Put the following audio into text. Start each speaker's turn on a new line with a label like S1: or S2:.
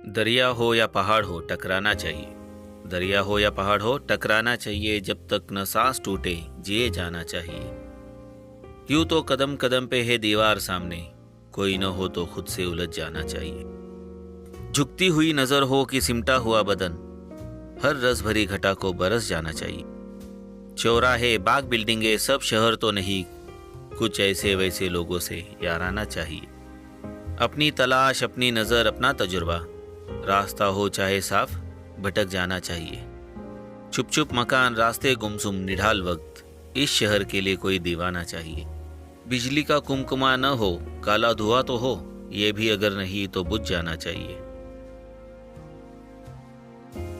S1: दरिया हो या पहाड़ हो टकराना चाहिए। दरिया हो या पहाड़ हो टकराना चाहिए, जब तक न सांस टूटे जिए जाना चाहिए। यूं तो कदम कदम पे है दीवार सामने, कोई न हो तो खुद से उलझ जाना चाहिए। झुकती हुई नजर हो कि सिमटा हुआ बदन, हर रस भरी घटा को बरस जाना चाहिए। चौराहे बाग बिल्डिंगे सब शहर तो नहीं, कुछ ऐसे वैसे लोगों से याराना चाहिए। अपनी तलाश अपनी नज़र अपना तजुर्बा, रास्ता हो चाहे साफ भटक जाना चाहिए। छुप छुप मकान रास्ते गुमसुम निढाल वक्त, इस शहर के लिए कोई दीवाना चाहिए। बिजली का कुमकुमा न हो काला धुआं तो हो, ये भी अगर नहीं तो बुझ जाना चाहिए।